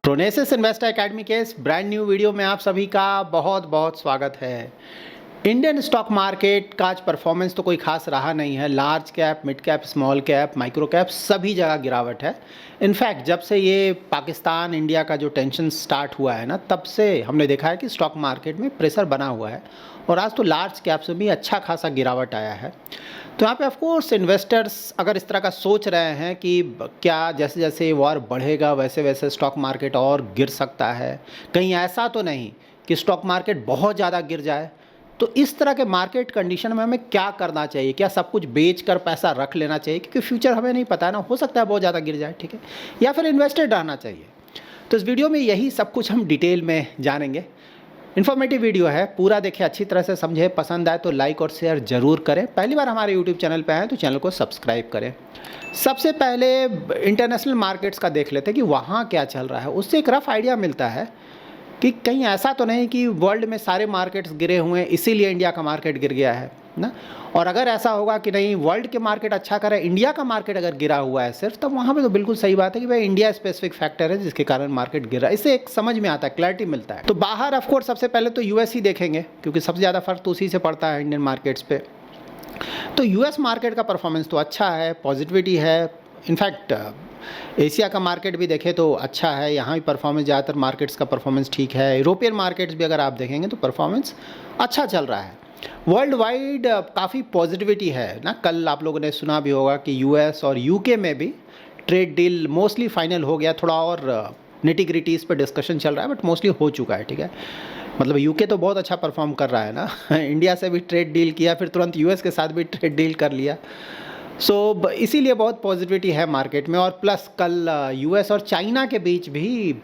प्रोनेसिस investor academy के इस brand new video में आप सभी का बहुत बहुत स्वागत है। इंडियन स्टॉक मार्केट का आज परफॉर्मेंस तो कोई खास रहा नहीं है। Large cap, mid cap, small cap, micro cap सभी जगह गिरावट है। इनफैक्ट जब से ये पाकिस्तान इंडिया का जो टेंशन स्टार्ट हुआ है ना, तब से हमने देखा है कि स्टॉक मार्केट में प्रेशर बना हुआ है और आज तो लार्ज कैप से भी अच्छा खासा गिरावट आया है। तो यहाँ पे ऑफ कोर्स इन्वेस्टर्स अगर इस तरह का सोच रहे हैं कि क्या जैसे जैसे वॉर बढ़ेगा वैसे वैसे स्टॉक मार्केट और गिर सकता है, कहीं ऐसा तो नहीं कि स्टॉक मार्केट बहुत ज़्यादा गिर जाए। तो इस तरह के मार्केट कंडीशन में हमें क्या करना चाहिए? क्या सब कुछ बेच कर पैसा रख लेना चाहिए? क्योंकि फ्यूचर हमें नहीं पता है ना, हो सकता है बहुत ज़्यादा गिर जाए, ठीक है, या फिर इन्वेस्टेड रहना चाहिए। तो इस वीडियो में यही सब कुछ हम डिटेल में जानेंगे। इन्फॉर्मेटिव वीडियो है, पूरा देखें, अच्छी तरह से समझे। पसंद आए तो लाइक और शेयर जरूर करें। पहली बार हमारे यूट्यूब चैनल पे आए तो चैनल को सब्सक्राइब करें। सबसे पहले इंटरनेशनल मार्केट्स का देख लेते हैं कि वहाँ क्या चल रहा है। उससे एक रफ आइडिया मिलता है कि कहीं ऐसा तो नहीं कि वर्ल्ड में सारे मार्केट्स गिरे हुए हैं इसीलिए इंडिया का मार्केट गिर गया है ना। और अगर ऐसा होगा कि नहीं वर्ल्ड के मार्केट अच्छा करे, इंडिया का मार्केट अगर गिरा हुआ है सिर्फ, तब वहाँ पे तो बिल्कुल सही बात है कि भाई इंडिया स्पेसिफिक फैक्टर है जिसके कारण मार्केट गिर रहा है। इससे एक समझ में आता है, क्लैरिटी मिलता है। तो बाहर ऑफकोर्स सबसे पहले तो यूएस ही देखेंगे क्योंकि सबसे ज़्यादा फर्क तो उसी से पड़ता है इंडियन मार्केट्स पे। तो यूएस मार्केट का परफॉर्मेंस तो अच्छा है, पॉजिटिविटी है। इनफैक्ट एशिया का मार्केट भी देखें तो अच्छा है, यहाँ भी परफॉर्मेंस, ज़्यादातर मार्केट्स का परफॉर्मेंस ठीक है। यूरोपियन मार्केट्स भी अगर आप देखेंगे तो परफॉर्मेंस अच्छा चल रहा है। वर्ल्ड वाइड काफ़ी पॉजिटिविटी है ना। कल आप लोगों ने सुना भी होगा कि यूएस और यूके में भी ट्रेड डील मोस्टली फाइनल हो गया। थोड़ा और निटी-ग्रिटीज़ पे डिस्कशन चल रहा है बट मोस्टली हो चुका है, ठीक है। मतलब यूके तो बहुत अच्छा परफॉर्म कर रहा है ना इंडिया से भी ट्रेड डील किया, फिर तुरंत यूएस के साथ भी ट्रेड डील कर लिया। सो इसीलिए बहुत पॉजिटिविटी है मार्केट में। और प्लस कल यूएस और चाइना के बीच भी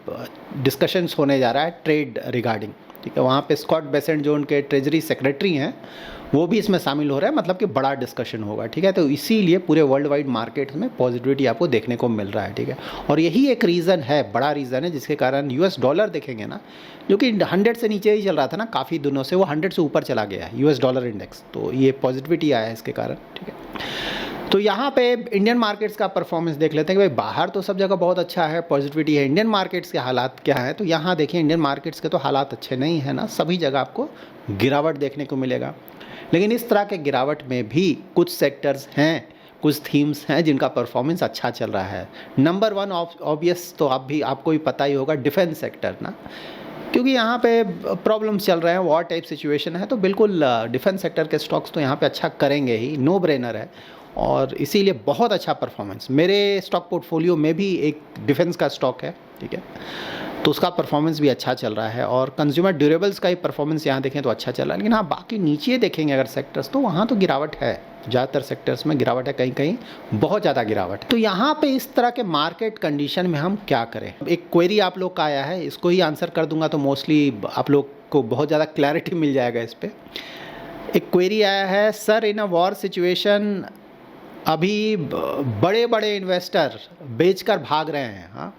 डिस्कशंस होने जा रहा है ट्रेड रिगार्डिंग, ठीक है। वहाँ पे स्कॉट बेसेंट जो उनके ट्रेजरी सेक्रेटरी हैं वो भी इसमें शामिल हो रहे हैं, मतलब कि बड़ा डिस्कशन होगा, ठीक है। तो इसीलिए पूरे वर्ल्ड वाइड मार्केट्स में पॉजिटिविटी आपको देखने को मिल रहा है, ठीक है। और यही एक रीज़न है, बड़ा रीज़न है, जिसके कारण यूएस डॉलर देखेंगे ना, जो कि 100 से नीचे ही चल रहा था ना काफ़ी दिनों से, वो 100 से ऊपर चला गया है यूएस डॉलर इंडेक्स। तो ये पॉजिटिविटी आया है इसके कारण, ठीक है। तो यहाँ पे इंडियन मार्केट्स का परफॉर्मेंस देख लेते हैं कि भाई बाहर तो सब जगह बहुत अच्छा है, पॉजिटिविटी है। इंडियन मार्केट्स के हालात क्या है? तो यहाँ देखिए इंडियन मार्केट्स के तो हालात अच्छे नहीं है ना, सभी जगह आपको गिरावट देखने को मिलेगा। लेकिन इस तरह के गिरावट में भी कुछ सेक्टर्स हैं, कुछ थीम्स हैं जिनका परफॉर्मेंस अच्छा चल रहा है। नंबर 1 ऑब्वियस तो आपको भी पता ही होगा, डिफेंस सेक्टर ना, क्योंकि यहाँ पे प्रॉब्लम्स चल रहे हैं, वॉर टाइप सिचुएशन है। तो बिल्कुल डिफेंस सेक्टर के स्टॉक्स तो यहाँ पे अच्छा करेंगे ही, नो ब्रेनर है। और इसीलिए बहुत अच्छा परफॉर्मेंस मेरे स्टॉक पोर्टफोलियो में भी एक डिफेंस का स्टॉक है, ठीक है। तो उसका परफॉर्मेंस भी अच्छा चल रहा है। और कंज्यूमर ड्यूरेबल्स का ही परफॉर्मेंस यहाँ देखें तो अच्छा चल रहा है। लेकिन हाँ, बाकी नीचे देखेंगे अगर सेक्टर्स, तो वहाँ तो गिरावट है, ज़्यादातर सेक्टर्स में गिरावट है, कहीं कहीं बहुत ज़्यादा गिरावट है। तो यहाँ पे इस तरह के मार्केट कंडीशन में हम क्या करें? एक क्वेरी आप लोग का आया है, इसको ही आंसर कर दूंगा तो मोस्टली आप लोग को बहुत ज़्यादा क्लैरिटी मिल जाएगा इस पर। एक क्वेरी आया है, sir in a war situation अभी बड़े बड़े इन्वेस्टर बेचकर भाग रहे हैं, हाँ,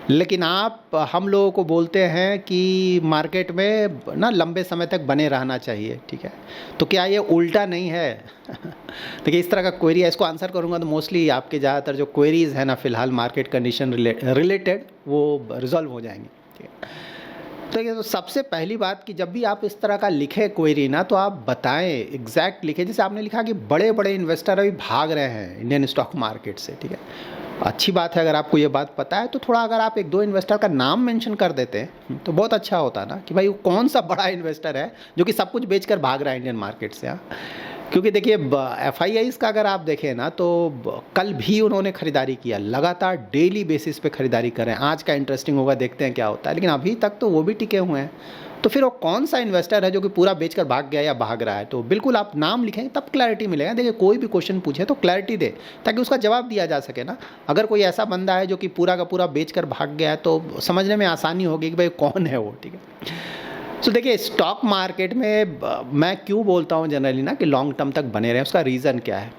लेकिन आप हम लोगों को बोलते हैं कि मार्केट में ना लंबे समय तक बने रहना चाहिए, ठीक है। तो क्या ये उल्टा नहीं है? देखिए इस तरह का क्वेरी है, इसको आंसर करूंगा तो मोस्टली आपके ज़्यादातर जो क्वेरीज है ना फिलहाल मार्केट कंडीशन रिलेटेड वो रिजॉल्व हो जाएंगी, ठीक है। तो ये तो सबसे पहली बात कि जब भी आप इस तरह का लिखें क्वेरी ना, तो आप बताएं, एग्जैक्ट लिखें। जैसे आपने लिखा कि बड़े बड़े इन्वेस्टर अभी भाग रहे हैं इंडियन स्टॉक मार्केट से, ठीक है। अच्छी बात है, अगर आपको ये बात पता है तो थोड़ा अगर आप 1-2 इन्वेस्टर का नाम मेंशन कर देते हैं तो बहुत अच्छा होता ना, कि भाई वो कौन सा बड़ा इन्वेस्टर है जो कि सब कुछ बेचकर भाग रहा है इंडियन मार्केट से, हाँ। क्योंकि देखिए FIIs का अगर आप देखें ना तो कल भी उन्होंने खरीदारी किया, लगातार डेली बेसिस पे खरीदारी कर रहे हैं। आज का इंटरेस्टिंग होगा, देखते हैं क्या होता है। लेकिन अभी तक तो वो भी टिके हुए हैं। तो फिर वो कौन सा इन्वेस्टर है जो कि पूरा बेचकर भाग गया या भाग रहा है? तो बिल्कुल आप नाम लिखें तब क्लैरिटी मिलेगा। देखिए कोई भी क्वेश्चन पूछे तो क्लैरिटी दे ताकि उसका जवाब दिया जा सके ना। अगर कोई ऐसा बंदा है जो कि पूरा का पूरा बेचकर भाग गया है तो समझने में आसानी होगी कि भाई कौन है वो, ठीक है। तो देखिए स्टॉक मार्केट में मैं क्यों बोलता हूँ जनरली ना कि लॉन्ग टर्म तक बने रहें, उसका रीज़न क्या है?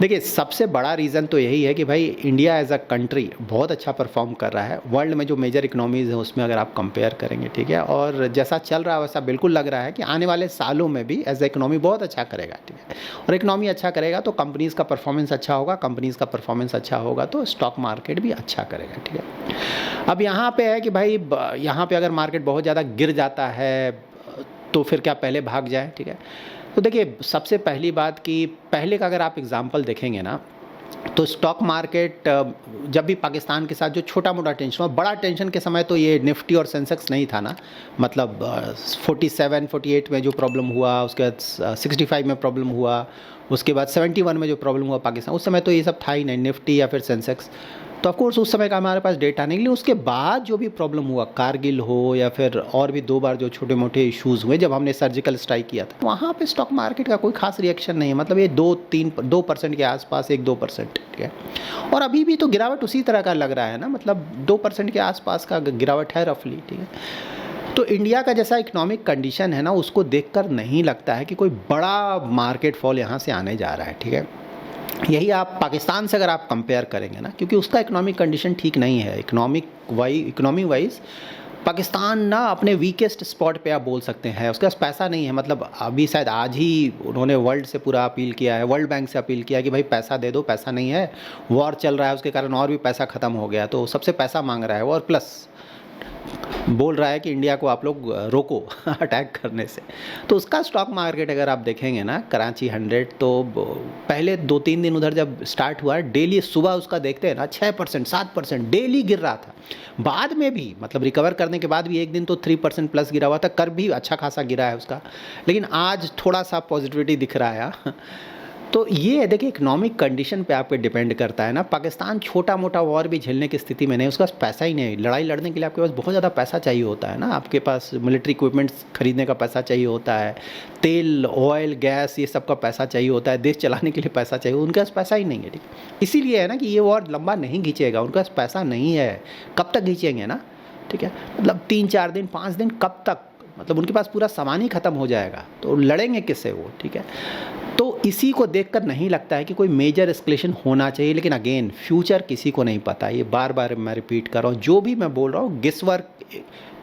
देखिए, सबसे बड़ा रीज़न तो यही है कि भाई इंडिया एज़ अ कंट्री बहुत अच्छा परफ़ॉर्म कर रहा है। वर्ल्ड में जो मेजर इकोनॉमीज़ हैं उसमें अगर आप कंपेयर करेंगे, ठीक है? और जैसा चल रहा है वैसा बिल्कुल लग रहा है कि आने वाले सालों में भी एज़ अ इकोनॉमी बहुत अच्छा करेगा, ठीक है? और इकोनॉमी अच्छा करेगा तो कंपनीज़ का परफ़ॉर्मेंस अच्छा होगा, कंपनीज़ का परफ़ॉर्मेंस अच्छा होगा तो स्टॉक मार्केट भी अच्छा करेगा, ठीक है? अब यहाँ पे है कि भाई यहाँ पे अगर मार्केट बहुत ज़्यादा गिर जाता है तो फिर क्या पहले भाग जाएँ, ठीक है? तो देखिए, सबसे पहली बात कि पहले का अगर आप एग्ज़ाम्पल देखेंगे ना, तो स्टॉक मार्केट जब भी पाकिस्तान के साथ जो छोटा-मोटा टेंशन हुआ, बड़ा टेंशन के समय तो ये निफ्टी और सेंसेक्स नहीं था ना, मतलब 47-48 में जो प्रॉब्लम हुआ, उसके बाद 65 में प्रॉब्लम हुआ, उसके बाद 71 में जो प्रॉब्लम हुआ पाकिस्तान, उस समय तो ये सब था ही नहीं, निफ्टी या फिर सेंसेक्स। तो ऑफ कोर्स उस समय का हमारे पास डेटा नहीं, लेकिन उसके बाद जो भी प्रॉब्लम हुआ, कारगिल हो या फिर और भी 2 बार जो छोटे-मोटे इश्यूज़ हुए जब हमने सर्जिकल स्ट्राइक किया था, वहाँ पे स्टॉक मार्केट का कोई ख़ास रिएक्शन नहीं है, मतलब ये 2% के आस-पास 1-2%, ठीक है? और अभी भी तो गिरावट उसी तरह का लग रहा है ना, मतलब 2% के आस-पास का गिरावट है रफ़ली, ठीक है? तो इंडिया का जैसा इकोनॉमिक कंडीशन है ना, उसको देखकर नहीं लगता है कि कोई बड़ा मार्केट फॉल यहाँ से आने जा रहा है, ठीक है? यही आप पाकिस्तान से अगर आप कंपेयर करेंगे ना, क्योंकि उसका इकोनॉमिक कंडीशन ठीक नहीं है, इकोनॉमी वाइज़ पाकिस्तान ना अपने वीकेस्ट स्पॉट पे आप बोल सकते हैं, उसके पास पैसा नहीं है। मतलब अभी शायद आज ही उन्होंने वर्ल्ड से पूरा अपील किया है, वर्ल्ड बैंक से अपील किया कि भाई पैसा दे दो, पैसा नहीं है, वॉर चल रहा है उसके कारण और भी पैसा ख़त्म हो गया, तो सबसे पैसा मांग रहा है वो, और प्लस बोल रहा है कि इंडिया को आप लोग रोको अटैक करने से। तो उसका स्टॉक मार्केट अगर आप देखेंगे ना, कराची 100, तो पहले 2-3 दिन उधर जब स्टार्ट हुआ, डेली सुबह उसका देखते हैं ना 6% 7% डेली गिर रहा था। बाद में भी मतलब रिकवर करने के बाद भी एक दिन तो 3% प्लस गिरा हुआ था, कर भी अच्छा खासा गिरा है उसका, लेकिन आज थोड़ा सा पॉजिटिविटी दिख रहा है। तो ये देखिए, इकोनॉमिक कंडीशन पे आप पे डिपेंड करता है ना। पाकिस्तान छोटा-मोटा वॉर भी झेलने की स्थिति में नहीं, उसके पास पैसा ही नहीं है। लड़ाई लड़ने के लिए आपके पास बहुत ज़्यादा पैसा चाहिए होता है ना, आपके पास मिलिट्री इक्विपमेंट्स खरीदने का पैसा चाहिए होता है, तेल, ऑयल, गैस, ये सब का पैसा चाहिए होता है, देश चलाने के लिए पैसा चाहिए, उनके पास पैसा ही नहीं है, ठीक। इसीलिए है ना कि ये वॉर लंबा नहीं खींचेगा, उनके पास पैसा नहीं है। कब तक खींचेंगे ना, ठीक है? मतलब 3-4 दिन, 5 दिन कब तक? मतलब उनके पास पूरा सामान ही ख़त्म हो जाएगा, तो लड़ेंगे किससे वो, ठीक है? तो इसी को देखकर नहीं लगता है कि कोई मेजर एस्केलेशन होना चाहिए, लेकिन अगेन फ्यूचर किसी को नहीं पता। ये बार-बार मैं रिपीट कर रहा हूँ, जो भी मैं बोल रहा हूँ guess work,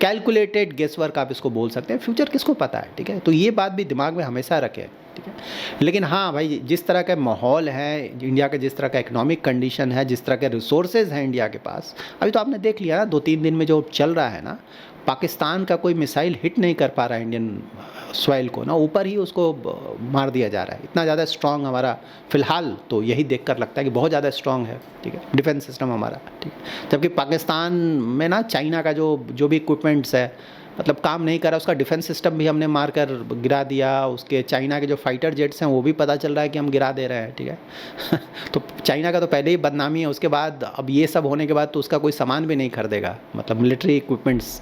calculated guess work आप इसको बोल सकते हैं, फ्यूचर किसको पता है, ठीक है? तो ये बात भी दिमाग में हमेशा रखें, ठीक है? लेकिन हाँ भाई, जिस तरह का माहौल है इंडिया का, जिस तरह का इकोनॉमिक कंडीशन है, जिस तरह के रिसोर्सेज हैं इंडिया के पास, अभी तो आपने देख लिया ना 2-3 दिन में जो चल रहा है ना, पाकिस्तान का कोई मिसाइल हिट नहीं कर पा रहा है इंडियन सॉइल को ना, ऊपर ही उसको मार दिया जा रहा है। इतना ज़्यादा स्ट्रॉन्ग हमारा फ़िलहाल तो यही देखकर लगता है कि बहुत ज़्यादा स्ट्रॉन्ग है, ठीक है, डिफेंस सिस्टम हमारा, ठीक है। जबकि पाकिस्तान में ना चाइना का जो भी इक्विपमेंट्स है, मतलब काम नहीं कर रहा, उसका डिफेंस सिस्टम भी हमने मार कर गिरा दिया। उसके चाइना के जो फाइटर जेट्स हैं वो भी पता चल रहा है कि हम गिरा दे रहे हैं, ठीक है। तो चाइना का तो पहले ही बदनामी है, उसके बाद अब ये सब होने के बाद तो उसका कोई सामान भी नहीं खरीदेगा, मतलब मिलिट्री इक्विपमेंट्स।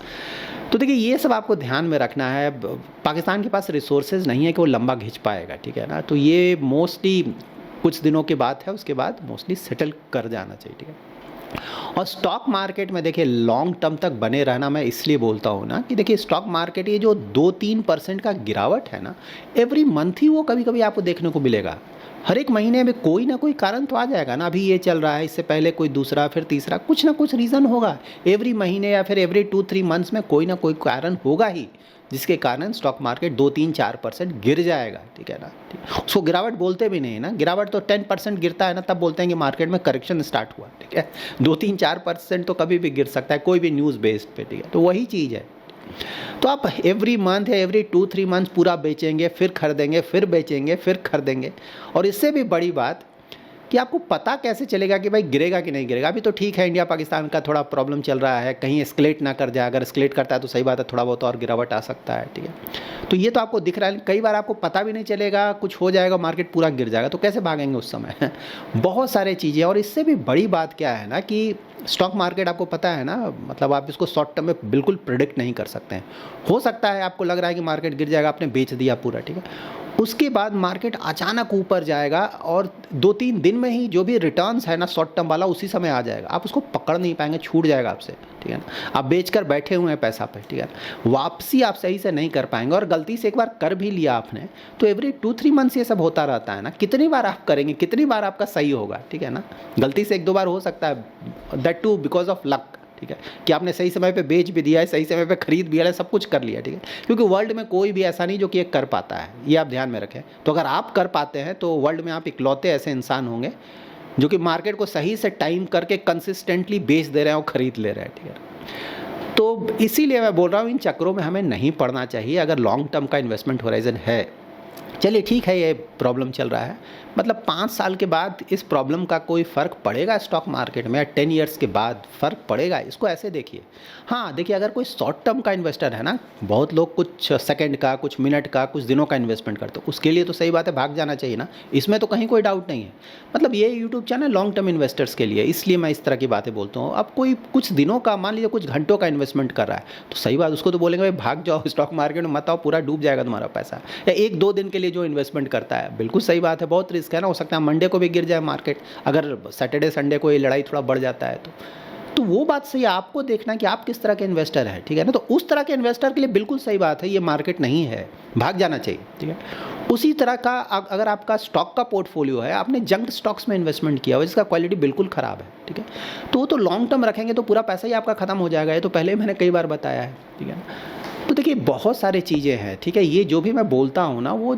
तो देखिए, ये सब आपको ध्यान में रखना है। पाकिस्तान के पास रिसोर्सेज नहीं है कि वो लंबा खींच पाएगा, ठीक है ना। तो ये मोस्टली कुछ दिनों की बात है, उसके बाद मोस्टली सेटल कर जाना चाहिए, ठीक है। और स्टॉक मार्केट में देखिए, लॉन्ग टर्म तक बने रहना मैं इसलिए बोलता हूँ ना कि देखिए, स्टॉक मार्केट ये जो 2-3% का गिरावट है ना, एवरी मंथ ही वो कभी-कभी आपको देखने को मिलेगा। हर एक महीने में कोई ना कोई कारण तो आ जाएगा ना। अभी ये चल रहा है, इससे पहले कोई दूसरा, फिर तीसरा, कुछ ना कुछ रीज़न होगा। एवरी महीने या फिर एवरी 2-3 मंथ्स में कोई ना कोई कारण होगा ही, जिसके कारण स्टॉक मार्केट 2-3-4% गिर जाएगा, ठीक है ना। उसको गिरावट बोलते भी नहीं है ना, गिरावट तो 10% गिरता है ना, तब बोलते हैं कि मार्केट में करेक्शन स्टार्ट हुआ, ठीक है। 2-3-4% तो कभी भी गिर सकता है, कोई भी न्यूज़ बेस्ड पे, ठीक है। तो वही चीज़ है। तो आप एवरी मंथ या एवरी 2-3 मंथ पूरा बेचेंगे, फिर खरीदेंगे, फिर बेचेंगे, फिर खरीदेंगे। और इससे भी बड़ी बात कि आपको पता कैसे चलेगा कि भाई गिरेगा कि नहीं गिरेगा। अभी तो ठीक है, इंडिया पाकिस्तान का थोड़ा प्रॉब्लम चल रहा है, कहीं एस्केलेट ना कर जाए। अगर एस्केलेट करता है तो सही बात है, थोड़ा बहुत और गिरावट आ सकता है, ठीक है। तो ये तो आपको दिख रहा है, कई बार आपको पता भी नहीं चलेगा, कुछ हो जाएगा, मार्केट पूरा गिर जाएगा, तो कैसे भागेंगे उस समय। बहुत सारे चीज़ें। और इससे भी बड़ी बात क्या है ना कि स्टॉक मार्केट आपको पता है ना, मतलब आप इसको शॉर्ट टर्म में बिल्कुल प्रिडिक्ट नहीं कर सकते हैं। हो सकता है आपको लग रहा है कि मार्केट गिर जाएगा, आपने बेच दिया पूरा, ठीक है। उसके बाद मार्केट अचानक ऊपर जाएगा और 2-3 दिन में ही जो भी रिटर्न्स है ना शॉर्ट टर्म वाला उसी समय आ जाएगा, आप उसको पकड़ नहीं पाएंगे, छूट जाएगा आपसे, ठीक है ना। आप बेचकर बैठे हुए हैं पैसा पे, ठीक है ना, वापसी आप सही से नहीं कर पाएंगे। और गलती से एक बार कर भी लिया आपने तो एवरी 2-3 मंथ्स ये सब होता रहता है ना, कितनी बार आप करेंगे, कितनी बार आपका सही होगा, ठीक है ना। गलती से 1-2 बार हो सकता है, that too because of luck, ठीक है, कि आपने सही समय पे बेच भी दिया है, सही समय पे खरीद भी लिया है, सब कुछ कर लिया, ठीक है। क्योंकि वर्ल्ड में कोई भी ऐसा नहीं जो कि ये कर पाता है, ये आप ध्यान में रखें। तो अगर आप कर पाते हैं तो वर्ल्ड में आप इकलौते ऐसे इंसान होंगे जो कि मार्केट को सही से टाइम करके कंसिस्टेंटली बेच दे रहे हैं और खरीद ले रहे हैं, ठीक है। तो इसीलिए मैं बोल रहा हूँ इन चक्करों में हमें नहीं पड़ना चाहिए अगर लॉन्ग टर्म का इन्वेस्टमेंट होराइजन है। चलिए ठीक है, ये प्रॉब्लम चल रहा है, मतलब 5 साल के बाद इस प्रॉब्लम का कोई फ़र्क पड़ेगा स्टॉक मार्केट में, या 10 ईयर्स के बाद फ़र्क पड़ेगा, इसको ऐसे देखिए। हाँ देखिए, अगर कोई शॉर्ट टर्म का इन्वेस्टर है ना, बहुत लोग कुछ सेकंड का, कुछ मिनट का, कुछ दिनों का इन्वेस्टमेंट करते हो, उसके लिए तो सही बात है, भाग जाना चाहिए ना, इसमें तो कहीं कोई डाउट नहीं है। मतलब ये YouTube channel long term investors के लिए, इसलिए मैं इस तरह की बातें बोलता हूँ। अब कोई कुछ दिनों का, मान लीजिए कुछ घंटों का इन्वेस्टमेंट कर रहा है, तो सही बात, उसको तो बोलेंगे भाई भाग जाओ स्टॉक मार्केट में, मत आओ, पूरा डूब जाएगा तुम्हारा पैसा। या 1-2 दिन के लिए जो इन्वेस्टमेंट करता है, बिल्कुल सही बात है, बहुत रिस्क है ना, हो सकता है मंडे को भी गिर जाए मार्केट, अगर सैटरडे संडे को ये लड़ाई थोड़ा बढ़ जाता है तो वो बात सही है, आपको देखना कि आप किस तरह के इन्वेस्टर हैं, ठीक है ना। तो उस तरह के इन्वेस्टर के लिए बिल्कुल सही बात है, ये मार्केट नहीं है, भाग जाना चाहिए, ठीक है। उसी तरह का अगर आपका स्टॉक का पोर्टफोलियो है, आपने जंक स्टॉक्स में इन्वेस्टमेंट किया हो जिसका क्वालिटी बिल्कुल ख़राब है, ठीक है, तो वो तो लॉन्ग टर्म रखेंगे तो पूरा पैसा ही आपका ख़त्म हो जाएगा। ये तो पहले ही मैंने कई बार बताया है, ठीक है। तो देखिए बहुत सारी चीज़ें हैं, ठीक है, ये जो भी मैं बोलता हूँ ना, वो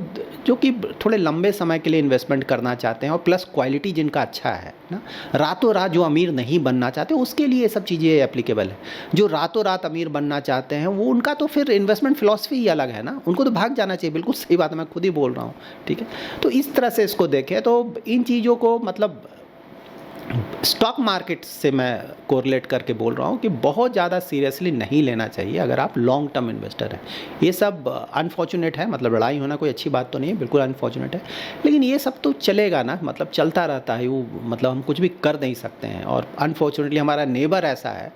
जो कि थोड़े लंबे समय के लिए इन्वेस्टमेंट करना चाहते हैं और प्लस क्वालिटी जिनका अच्छा है ना, रातों रात जो अमीर नहीं बनना चाहते उसके लिए ये सब चीज़ें एप्लीकेबल है। जो रातों रात अमीर बनना चाहते हैं वो उनका तो फिर इन्वेस्टमेंट फिलॉसफी ही अलग है ना, उनको तो भाग जाना चाहिए, बिल्कुल सही बात है, मैं खुद ही बोल रहा हूँ, ठीक है। तो इस तरह से इसको देखें, तो इन चीज़ों को मतलब स्टॉक मार्केट से मैं कोरिलेट करके बोल रहा हूँ कि बहुत ज़्यादा सीरियसली नहीं लेना चाहिए अगर आप लॉन्ग टर्म इन्वेस्टर हैं। ये सब अनफॉर्चुनेट है, मतलब लड़ाई होना कोई अच्छी बात तो नहीं है, बिल्कुल अनफॉर्चुनेट है, लेकिन ये सब तो चलेगा ना, मतलब चलता रहता है वो, मतलब हम कुछ भी कर नहीं सकते हैं। और अनफॉर्चुनेटली हमारा नेबर ऐसा है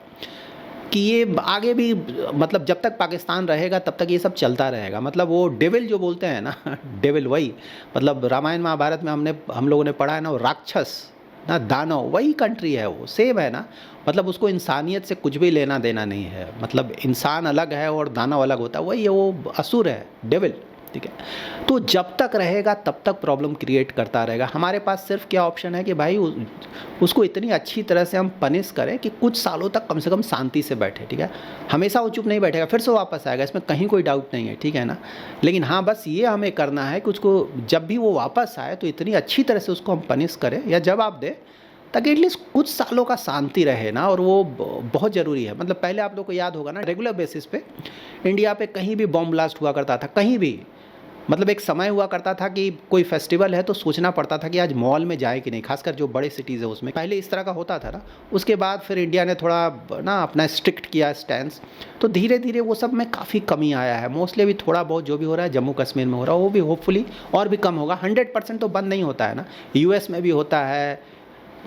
कि ये आगे भी, मतलब जब तक पाकिस्तान रहेगा तब तक ये सब चलता रहेगा। मतलब वो डेविल जो बोलते हैं ना डेविल वही, मतलब रामायण महाभारत में हम लोगों ने पढ़ा है ना, वो राक्षस ना दानव, वही कंट्री है, वो सेम है ना। मतलब उसको इंसानियत से कुछ भी लेना देना नहीं है, मतलब इंसान अलग है और दानव अलग होता है, वही है, वो असुर है, डेविल, ठीक है। तो जब तक रहेगा तब तक प्रॉब्लम क्रिएट करता रहेगा। हमारे पास सिर्फ क्या ऑप्शन है कि भाई उसको इतनी अच्छी तरह से हम पनिश करें कि कुछ सालों तक कम से कम शांति से बैठे, ठीक है। हमेशा वो चुप नहीं बैठेगा, फिर से वापस आएगा, इसमें कहीं कोई डाउट नहीं है, ठीक है ना। लेकिन हाँ, बस ये हमें करना है कि उसको जब भी वो वापस आए तो इतनी अच्छी तरह से उसको हम पनिश करें या जवाब दें ताकि एटलीस्ट कुछ सालों का शांति रहे ना। और वो बहुत ज़रूरी है। मतलब पहले आप लोग को याद होगा ना, रेगुलर बेसिस पे इंडिया पे कहीं भी बॉम्ब ब्लास्ट हुआ करता था, कहीं भी। मतलब एक समय हुआ करता था कि कोई फेस्टिवल है तो सोचना पड़ता था कि आज मॉल में जाए कि नहीं, खासकर जो बड़े सिटीज़ है उसमें पहले इस तरह का होता था ना। उसके बाद फिर इंडिया ने थोड़ा ना अपना स्ट्रिक्ट किया स्टैंड, तो धीरे धीरे वो सब में काफ़ी कमी आया है। मोस्टली अभी थोड़ा बहुत जो भी हो रहा है जम्मू कश्मीर में हो रहा है, वो भी होपफुली और भी कम होगा। 100% तो बंद नहीं होता है ना, यूएस में भी होता है,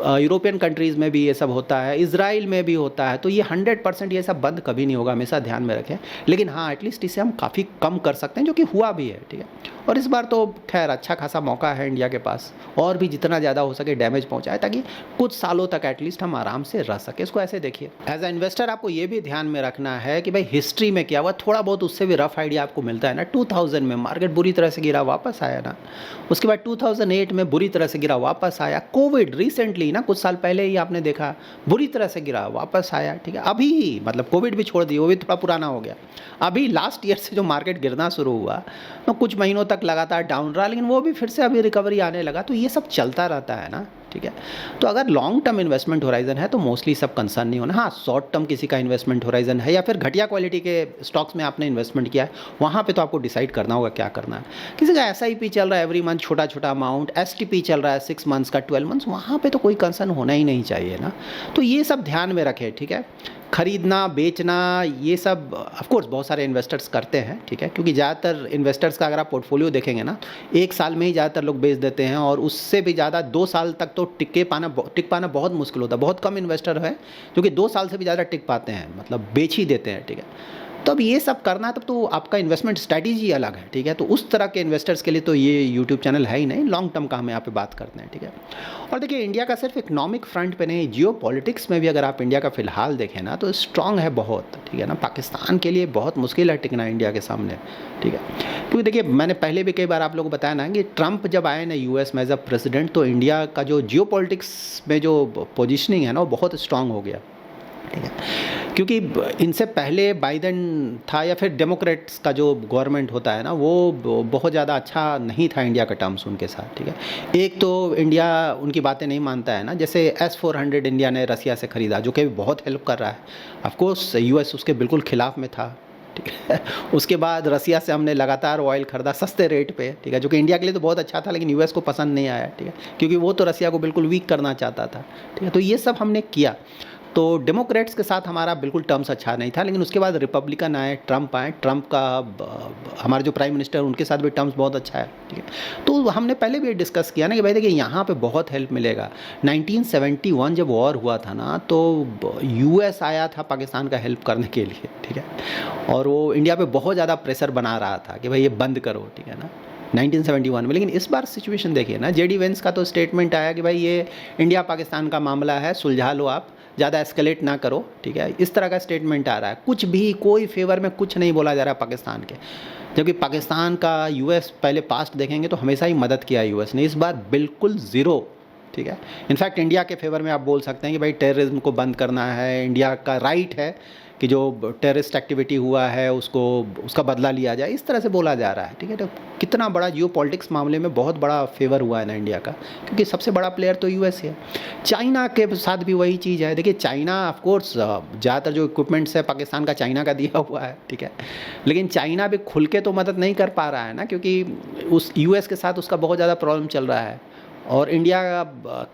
यूरोपियन कंट्रीज़ में भी ये सब होता है, इजराइल में भी होता है। तो ये 100% ये सब बंद कभी नहीं होगा, हमेशा ध्यान में रखें। लेकिन हाँ, एटलीस्ट इसे हम काफ़ी कम कर सकते हैं, जो कि हुआ भी है, ठीक है। और इस बार तो खैर अच्छा खासा मौका है इंडिया के पास, और भी जितना ज़्यादा हो सके डैमेज पहुँचाए ताकि कुछ सालों तक एटलीस्ट हम आराम से रह सके। इसको ऐसे देखिए, एज ए इन्वेस्टर आपको ये भी ध्यान में रखना है कि भाई हिस्ट्री में क्या हुआ, थोड़ा बहुत उससे भी रफ आइडिया आपको मिलता है ना। 2000 में मार्केट बुरी तरह से गिरा, वापस आया ना। उसके बाद 2008 में बुरी तरह से गिरा, वापस आया। कोविड रिसेंटली ना, कुछ साल पहले ही आपने देखा, बुरी तरह से गिरा, वापस आया, ठीक है। अभी ही मतलब कोविड भी छोड़ दिए, वो भी थोड़ा पुराना हो गया। अभी लास्ट ईयर से जो मार्केट गिरना शुरू हुआ तो कुछ महीनों तक लगातार डाउन रहा, लेकिन वो भी फिर से अभी रिकवरी आने लगा। तो ये सब चलता रहता है ना, ठीक है। तो अगर लॉन्ग टर्म इन्वेस्टमेंट होराइजन है तो मोस्टली सब कंसर्न नहीं होना। हाँ, शॉर्ट टर्म किसी का इन्वेस्टमेंट होराइजन है या फिर घटिया क्वालिटी के स्टॉक्स में आपने इन्वेस्टमेंट किया है, वहाँ पे तो आपको डिसाइड करना होगा क्या करना है। किसी का SIP चल रहा है एवरी मंथ, छोटा छोटा अमाउंट, STP चल रहा है 6 मंथ्स का, 12 मंथ्स, वहाँ पे तो कोई कंसर्न होना ही नहीं चाहिए ना। तो ये सब ध्यान में रखें, ठीक है। खरीदना बेचना ये सब ऑफ कोर्स बहुत सारे इन्वेस्टर्स करते हैं, ठीक है, क्योंकि ज़्यादातर इन्वेस्टर्स का अगर आप पोर्टफोलियो देखेंगे ना, 1 साल में ही ज़्यादातर लोग बेच देते हैं, और उससे भी ज़्यादा 2 साल तक तो टिक पाना बहुत मुश्किल होता है। बहुत कम इन्वेस्टर है जो कि 2 साल से भी ज़्यादा टिक पाते हैं, मतलब बेच ही देते हैं, ठीक है। तो अब ये सब करना है, तब तो आपका इन्वेस्टमेंट स्ट्रैटेजी अलग है, ठीक है। तो उस तरह के इन्वेस्टर्स के लिए तो ये यूट्यूब चैनल है ही नहीं, लॉन्ग टर्म का हम यहाँ पे बात करते हैं, ठीक है। और देखिए इंडिया का सिर्फ इकोनॉमिक फ्रंट पे नहीं, जियो पॉलिटिक्स में भी अगर आप इंडिया का फिलहाल देखें ना तो स्ट्रांग है बहुत, ठीक है ना। पाकिस्तान के लिए बहुत मुश्किल है टिकना इंडिया के सामने, ठीक है। क्योंकि देखिए मैंने पहले भी कई बार आप लोगों को बताया ना कि ट्रंप जब आए ना यूएस में एज अ प्रेसिडेंट, तो इंडिया का जो जियो पॉलिटिक्स में जो पोजिशनिंग है ना वो बहुत स्ट्रांग हो गया, ठीक है। क्योंकि इनसे पहले बाइडेन था या फिर डेमोक्रेट्स का जो गवर्नमेंट होता है ना वो बहुत ज़्यादा अच्छा नहीं था इंडिया का टर्म्स उनके साथ, ठीक है। एक तो इंडिया उनकी बातें नहीं मानता है ना, जैसे S-400 इंडिया ने रसिया से ख़रीदा जो कि बहुत हेल्प कर रहा है। ऑफकोर्स यूएस उसके बिल्कुल ख़िलाफ़ में था, ठीक है। उसके बाद रसिया से हमने लगातार ऑयल ख़रीदा सस्ते रेट पे, ठीक है, जो कि इंडिया के लिए तो बहुत अच्छा था लेकिन यूएस को पसंद नहीं आया, ठीक है, क्योंकि वो तो रसिया को बिल्कुल वीक करना चाहता था, ठीक है। तो ये सब हमने किया। तो डेमोक्रेट्स के साथ हमारा बिल्कुल टर्म्स अच्छा नहीं था, लेकिन उसके बाद रिपब्लिकन आए, ट्रंप आए, ट्रंप का हमारे जो प्राइम मिनिस्टर उनके साथ भी टर्म्स बहुत अच्छा है, ठीक है। तो हमने पहले भी डिस्कस किया ना कि भाई देखिए यहाँ पे बहुत हेल्प मिलेगा। 1971 जब वॉर हुआ था ना तो यूएस आया था पाकिस्तान का हेल्प करने के लिए, ठीक है, और वो इंडिया पे बहुत ज़्यादा प्रेशर बना रहा था कि भाई ये बंद करो, ठीक है ना, 1971 में। लेकिन इस बार सिचुएशन देखिए ना, जेडी वेंस का तो स्टेटमेंट आया कि भाई ये इंडिया पाकिस्तान का मामला है, सुलझा लो, आप ज़्यादा एस्केलेट ना करो, ठीक है। इस तरह का स्टेटमेंट आ रहा है, कुछ भी कोई फेवर में कुछ नहीं बोला जा रहा पाकिस्तान के, जबकि पाकिस्तान का यूएस पहले पास्ट देखेंगे तो हमेशा ही मदद किया यूएस ने, इस बार बिल्कुल ज़ीरो, ठीक है। इनफैक्ट इंडिया के फेवर में आप बोल सकते हैं कि भाई टेररिज्म को बंद करना है, इंडिया का राइट है कि जो टेररिस्ट एक्टिविटी हुआ है उसका बदला लिया जाए, इस तरह से बोला जा रहा है, ठीक है। तो कितना बड़ा जियो पॉलिटिक्स मामले में बहुत बड़ा फेवर हुआ है ना इंडिया का, क्योंकि सबसे बड़ा प्लेयर तो यूएस है। चाइना के साथ भी वही चीज़ है। देखिए चाइना ऑफकोर्स ज़्यादातर जो इक्विपमेंट्स है पाकिस्तान का चाइना का दिया हुआ है, ठीक है, लेकिन चाइना भी खुल के तो मदद नहीं कर पा रहा है ना, क्योंकि उस यूएस के साथ उसका बहुत ज़्यादा प्रॉब्लम चल रहा है और इंडिया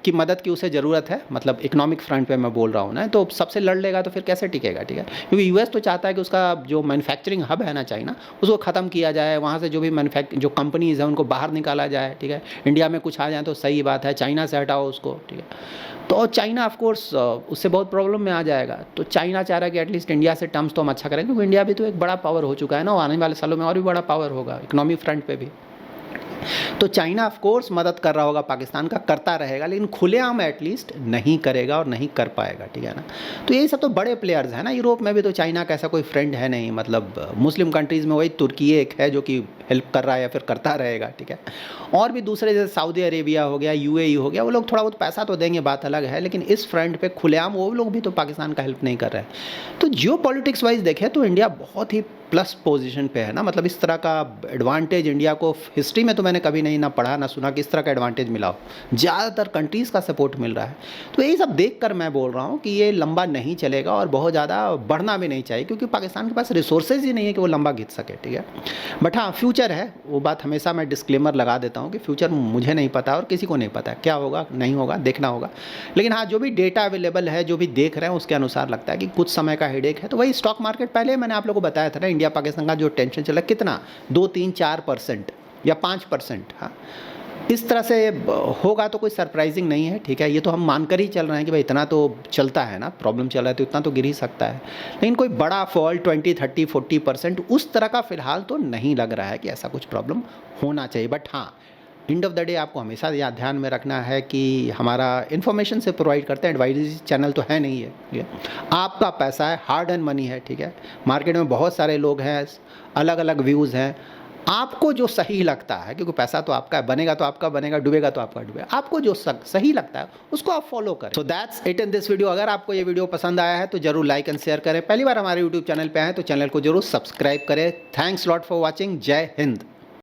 की मदद की उसे ज़रूरत है, मतलब इकोनॉमिक फ्रंट पे मैं बोल रहा हूँ ना। तो सबसे लड़ लेगा तो फिर कैसे टिकेगा, ठीक है। क्योंकि यूएस तो चाहता है कि उसका जो मैन्युफैक्चरिंग हब है ना चाइना, उसको ख़त्म किया जाए, वहाँ से जो भी जो कंपनीज़ हैं उनको बाहर निकाला जाए, ठीक है। इंडिया में कुछ आ जाए तो सही बात है, चाइना से हटाओ उसको, ठीक है। तो चाइना ऑफकोर्स उससे बहुत प्रॉब्लम में आ जाएगा। तो चाइना चाह रहा है कि एटलीस्ट इंडिया से टर्म्स तो हम अच्छा करें, क्योंकि इंडिया भी तो एक बड़ा पावर हो चुका है ना, आने वाले सालों में और भी बड़ा पावर होगा इकोनॉमिक फ्रंट पे भी। तो चाइना ऑफ कोर्स मदद कर रहा होगा पाकिस्तान का, करता रहेगा, लेकिन खुलेआम एटलीस्ट नहीं करेगा और नहीं कर पाएगा, ठीक है ना। तो ये सब तो बड़े प्लेयर्स हैं ना, यूरोप में भी तो चाइना का ऐसा कोई फ्रेंड है नहीं, मतलब मुस्लिम कंट्रीज़ में वही तुर्की एक है जो कि हेल्प कर रहा है या फिर करता रहेगा, ठीक है। और भी दूसरे जैसे सऊदी अरेबिया हो गया, यूएई हो गया, वो लोग थोड़ा बहुत पैसा तो देंगे, बात अलग है, लेकिन इस फ्रंट पे खुलेआम वो लोग भी तो पाकिस्तान का हेल्प नहीं कर रहे हैं। तो जियो पॉलिटिक्स वाइज देखें तो इंडिया बहुत ही प्लस पोजीशन पे है ना, मतलब इस तरह का एडवांटेज इंडिया को हिस्ट्री में तो मैंने कभी नहीं ना पढ़ा ना सुना कि इस तरह का एडवांटेज मिला हो, ज़्यादातर कंट्रीज़ का सपोर्ट मिल रहा है। तो यही सब देख कर मैं बोल रहा हूँ कि ये लंबा नहीं चलेगा और बहुत ज़्यादा बढ़ना भी नहीं चाहिए, क्योंकि पाकिस्तान के पास रिसोर्सेज ही नहीं है कि वो लंबा खींच सके, ठीक है। बट हाँ फ्यूचर है, वो बात हमेशा मैं डिस्क्लेमर लगा देता हूँ कि फ्यूचर मुझे नहीं पता और किसी को नहीं पता क्या होगा नहीं होगा, देखना होगा। लेकिन हाँ जो भी डेटा अवेलेबल है, जो भी देख रहे हैं उसके अनुसार लगता है कि कुछ समय का हेडेक है। तो वही स्टॉक मार्केट पहले मैंने आप लोगों को बताया था ना, इंडिया पाकिस्तान का जो टेंशन चला कितना 2-3-4% या 5%, हाँ इस तरह से होगा तो कोई सरप्राइजिंग नहीं है, ठीक है। ये तो हम मानकर ही चल रहे हैं कि भाई इतना तो चलता है ना, प्रॉब्लम चल रहा है तो इतना तो गिर ही सकता है, लेकिन कोई बड़ा फॉल 20-30-40% उस तरह का फिलहाल तो नहीं लग रहा है कि ऐसा कुछ प्रॉब्लम होना चाहिए। बट हाँ एंड ऑफ द डे आपको हमेशा याद ध्यान में रखना है कि हमारा इन्फॉर्मेशन से प्रोवाइड करते हैं, एडवाइजरी चैनल तो है नहीं है, ठीक है। आपका पैसा है, हार्ड एंड मनी है, ठीक है। मार्केट में बहुत सारे लोग हैं, अलग अलग व्यूज़ हैं, आपको जो सही लगता है, क्योंकि पैसा तो आपका है, बनेगा तो आपका बनेगा, डूबेगा तो आपका डूबेगा, आपको जो सही लगता है उसको आप फॉलो करें। So that's it in this video. अगर आपको ये वीडियो पसंद आया है तो जरूर लाइक एंड शेयर करें। पहली बार हमारे यूट्यूब चैनल पे आए हैं तो चैनल को जरूर सब्सक्राइब करें। Thanks lot for watching. जय हिंद।